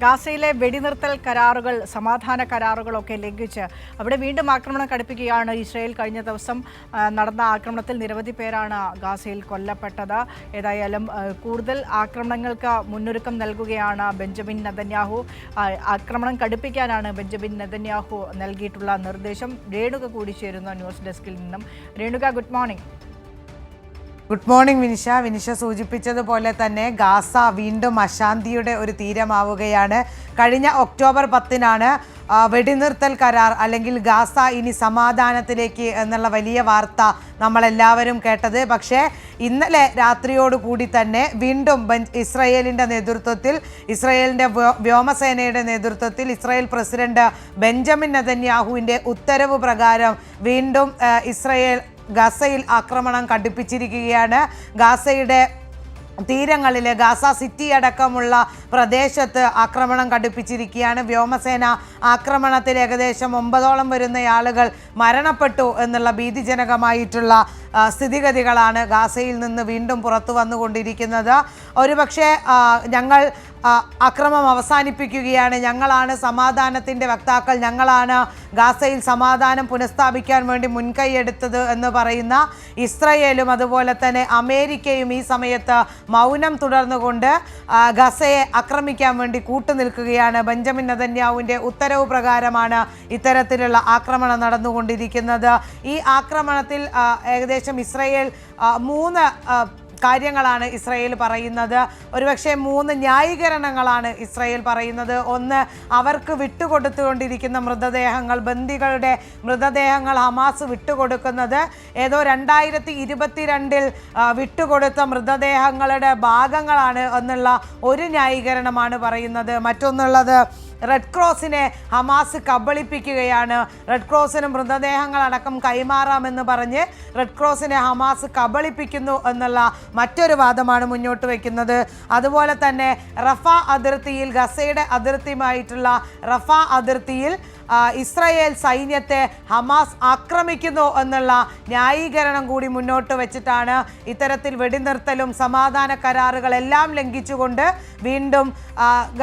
ഗാസയിലെ വെടിനിർത്തൽ കരാറുകൾ, സമാധാന കരാറുകളൊക്കെ ലംഘിച്ച് അവിടെ വീണ്ടും ആക്രമണം കടുപ്പിക്കുകയാണ് ഇസ്രായേൽ. കഴിഞ്ഞ ദിവസം നടന്ന ആക്രമണത്തിൽ നിരവധി പേരാണ് ഗാസയിൽ കൊല്ലപ്പെട്ടത്. ഏതായാലും കൂടുതൽ ആക്രമണങ്ങൾക്ക് മുന്നൊരുക്കം നൽകുകയാണ് ബെഞ്ചമിൻ നെതന്യാഹു. ആക്രമണം കടുപ്പിക്കാനാണ് ബെഞ്ചമിൻ നെതന്യാഹു നൽകിയിട്ടുള്ള നിർദ്ദേശം. രേണുക കൂടി ചേരുന്ന ന്യൂസ് ഡെസ്കിൽ നിന്നും. Renuka, good morning. Good morning Vinisha സൂചിപ്പിച്ചതുപോലെ തന്നെ ഗാസ വീണ്ടും അശാന്തിയുടെ ഒരു തീരമാവുകയാണ്. കഴിഞ്ഞ ഒക്ടോബർ 10 വെടിനിർത്തൽ കരാർ അല്ലെങ്കിൽ ഗാസ ഇനി സമാധാനത്തിലേക്ക് എന്നുള്ള വലിയ വാർത്ത നമ്മളെല്ലാവരും കേട്ടത്. പക്ഷേ ഇന്നലെ രാത്രിയോടുകൂടി തന്നെ വീണ്ടും ഇസ്രായേലിൻ്റെ നേതൃത്വത്തിൽ, ഇസ്രായേലിൻ്റെ വ്യോമസേനയുടെ നേതൃത്വത്തിൽ ഇസ്രായേൽ പ്രസിഡന്റ് ബെഞ്ചമിൻ നെതന്യാഹുവിൻ്റെ ഉത്തരവ് പ്രകാരം വീണ്ടും ഇസ്രായേൽ ഗാസയിൽ ആക്രമണം കടുപ്പിച്ചിരിക്കുകയാണ്. ഗാസയുടെ തീരങ്ങളിലെ ഗാസ സിറ്റി അടക്കമുള്ള പ്രദേശത്ത് ആക്രമണം കടുപ്പിച്ചിരിക്കുകയാണ്. വ്യോമസേന ആക്രമണത്തിൽ ഏകദേശം 9ഓളം വരുന്ന ആളുകൾ മരണപ്പെട്ടു എന്നുള്ള ഭീതിജനകമായിട്ടുള്ള സ്ഥിതിഗതികളാണ് ഗാസയിൽ നിന്ന് വീണ്ടും പുറത്തു വന്നുകൊണ്ടിരിക്കുന്നത്. ഒരുപക്ഷെ ഞങ്ങൾ അക്രമം അവസാനിപ്പിക്കുകയാണ്, ഞങ്ങളാണ് സമാധാനത്തിൻ്റെ വക്താക്കൾ, ഞങ്ങളാണ് ഗാസയിൽ സമാധാനം പുനഃസ്ഥാപിക്കാൻ വേണ്ടി മുൻകൈയെടുത്തത് എന്ന് പറയുന്ന ഇസ്രായേലും അതുപോലെ തന്നെ അമേരിക്കയും ഈ സമയത്ത് മൗനം തുടർന്നുകൊണ്ട് ഗസയെ ആക്രമിക്കാൻ വേണ്ടി കൂട്ടുനിൽക്കുകയാണ്. ബെഞ്ചമിൻ നെതന്യാഹുവിൻ്റെ ഉത്തരവ് പ്രകാരമാണ് ഇത്തരത്തിലുള്ള ആക്രമണം നടന്നുകൊണ്ടിരിക്കുന്നത്. ഈ ആക്രമണത്തിൽ ഏകദേശം ഇസ്രായേൽ 3 കാര്യങ്ങളാണ് ഇസ്രായേൽ പറയുന്നത്. ഒരുപക്ഷെ 3 ന്യായീകരണങ്ങളാണ് ഇസ്രായേൽ പറയുന്നത്. ഒന്ന്, അവർക്ക് വിട്ടുകൊടുത്തുകൊണ്ടിരിക്കുന്ന മൃതദേഹങ്ങൾ, ബന്ദികളുടെ മൃതദേഹങ്ങൾ ഹമാസ് വിട്ടുകൊടുക്കുന്നത് ഏതോ 2022 വിട്ടുകൊടുത്ത മൃതദേഹങ്ങളുടെ ഭാഗങ്ങളാണ് എന്നുള്ള ഒരു ന്യായീകരണമാണ് പറയുന്നത്. മറ്റൊന്നുള്ളത്, റെഡ് ക്രോസിനെ ഹമാസ് കബളിപ്പിക്കുകയാണ്. റെഡ് ക്രോസിന് മൃതദേഹങ്ങളടക്കം കൈമാറാമെന്ന് പറഞ്ഞ് റെഡ് ക്രോസിനെ ഹമാസ് കബളിപ്പിക്കുന്നു എന്നുള്ള മറ്റൊരു വാദമാണ് മുന്നോട്ട് വയ്ക്കുന്നത്. അതുപോലെ തന്നെ റഫ അതിർത്തിയിൽ, ഗസയുടെ അതിർത്തിയുമായിട്ടുള്ള റഫ അതിർത്തിയിൽ ഇസ്രായേൽ സൈന്യത്തെ ഹമാസ് ആക്രമിക്കുന്നു എന്നുള്ള ന്യായീകരണം കൂടി മുന്നോട്ട് വെച്ചിട്ടാണ് ഇത്തരത്തിൽ വെടിനിർത്തലും സമാധാന കരാറുകളെല്ലാം ലംഘിച്ചുകൊണ്ട് വീണ്ടും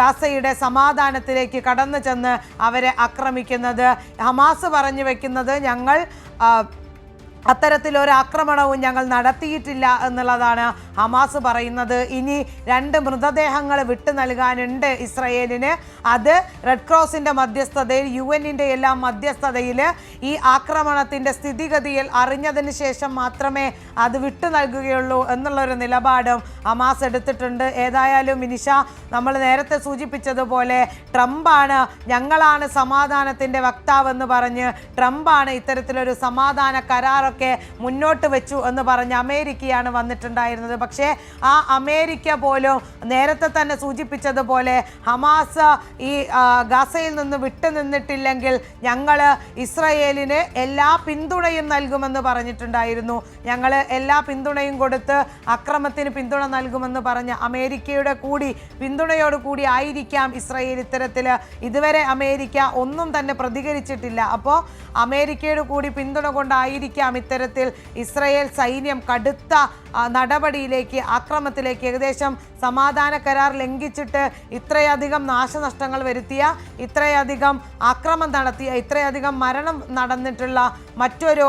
ഗാസയുടെ സമാധാനത്തിലേക്ക് കടന്നു ചെന്ന് അവരെ ആക്രമിക്കുന്നത്. ഹമാസ് പറഞ്ഞു വെക്കുന്നത്, ഞങ്ങൾ അത്തരത്തിലൊരു ആക്രമണവും ഞങ്ങൾ നടത്തിയിട്ടില്ല എന്നുള്ളതാണ് ഹമാസ് പറയുന്നത്. ഇനി 2 മൃതദേഹങ്ങൾ വിട്ടു നൽകാനുണ്ട് ഇസ്രായേലിന്. അത് റെഡ് ക്രോസിൻ്റെ മധ്യസ്ഥതയിൽ, UN-ൻ്റെ എല്ലാം മധ്യസ്ഥതയിൽ ഈ ആക്രമണത്തിൻ്റെ സ്ഥിതിഗതിയിൽ അറിഞ്ഞതിന് ശേഷം മാത്രമേ അത് വിട്ടു നൽകുകയുള്ളൂ എന്നുള്ളൊരു നിലപാടും ഹമാസ് എടുത്തിട്ടുണ്ട്. ഏതായാലും വിനിഷ, നമ്മൾ നേരത്തെ സൂചിപ്പിച്ചതുപോലെ ട്രംപാണ്, ഞങ്ങളാണ് സമാധാനത്തിൻ്റെ വക്താവെന്ന് പറഞ്ഞ് ട്രംപാണ് ഇത്തരത്തിലൊരു സമാധാന കരാർ മുന്നോട്ട് വെച്ചു എന്ന് പറഞ്ഞ് അമേരിക്കയാണ് വന്നിട്ടുണ്ടായിരുന്നത്. പക്ഷേ ആ അമേരിക്ക പോലും നേരത്തെ തന്നെ സൂചിപ്പിച്ചതുപോലെ ഹമാസ് ഈ ഗാസയിൽ നിന്ന് വിട്ടു നിന്നിട്ടില്ലെങ്കിൽ ഞങ്ങൾ ഇസ്രായേലിന് എല്ലാ പിന്തുണയും നൽകുമെന്ന് പറഞ്ഞിട്ടുണ്ടായിരുന്നു. ഞങ്ങൾ എല്ലാ പിന്തുണയും കൊടുത്ത് അക്രമത്തിന് പിന്തുണ നൽകുമെന്ന് പറഞ്ഞ് അമേരിക്കയുടെ കൂടി പിന്തുണയോട് കൂടി ആയിരിക്കാം ഇസ്രായേൽ ഇത്തരത്തിൽ. ഇതുവരെ അമേരിക്ക ഒന്നും തന്നെ പ്രതികരിച്ചിട്ടില്ല. അപ്പോൾ അമേരിക്കയുടെ കൂടി പിന്തുണ കൊണ്ടായിരിക്കാം ഇത്തരത്തിൽ ഇസ്രായേൽ സൈന്യം കടുത്ത നടപടിയിലേക്ക്, ആക്രമണത്തിലേക്ക്, ഏകദേശം സമാധാന കരാർ ലംഘിച്ചിട്ട് ഇത്രയധികം നാശനഷ്ടങ്ങൾ വരുത്തിയ, ഇത്രയധികം ആക്രമണം നടത്തിയ, ഇത്രയധികം മരണം നടന്നിട്ടുള്ള മറ്റൊരു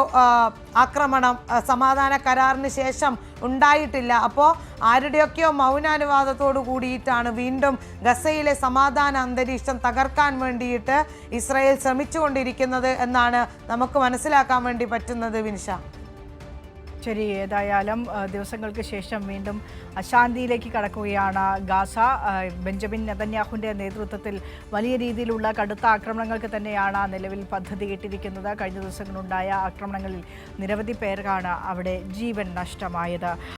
ആക്രമണം സമാധാന കരാറിന് ശേഷം ഉണ്ടായിട്ടില്ല. അപ്പോൾ ആരുടെയൊക്കെയോ മൗനാനുവാദത്തോടു കൂടിയിട്ടാണ് വീണ്ടും ഗസയിലെ സമാധാന അന്തരീക്ഷം തകർക്കാൻ വേണ്ടിയിട്ട് ഇസ്രായേൽ ശ്രമിച്ചുകൊണ്ടിരിക്കുന്നത് എന്നാണ് നമുക്ക് മനസ്സിലാക്കാൻ വേണ്ടി പറ്റുന്നത്. വിനിഷ, ശരി. ഏതായാലും ദിവസങ്ങൾക്ക് ശേഷം വീണ്ടും അശാന്തിയിലേക്ക് കടക്കുകയാണ് ഗാസ. ബെഞ്ചമിൻ നെതന്യാഹുവിൻ്റെ നേതൃത്വത്തിൽ വലിയ രീതിയിലുള്ള കടുത്ത ആക്രമണങ്ങൾക്ക് തന്നെയാണ് നിലവിൽ പദ്ധതിയിട്ടിരിക്കുന്നത്. കഴിഞ്ഞ ദിവസങ്ങളുണ്ടായ ആക്രമണങ്ങളിൽ നിരവധി പേർക്കാണ് അവിടെ ജീവൻ നഷ്ടമായത്.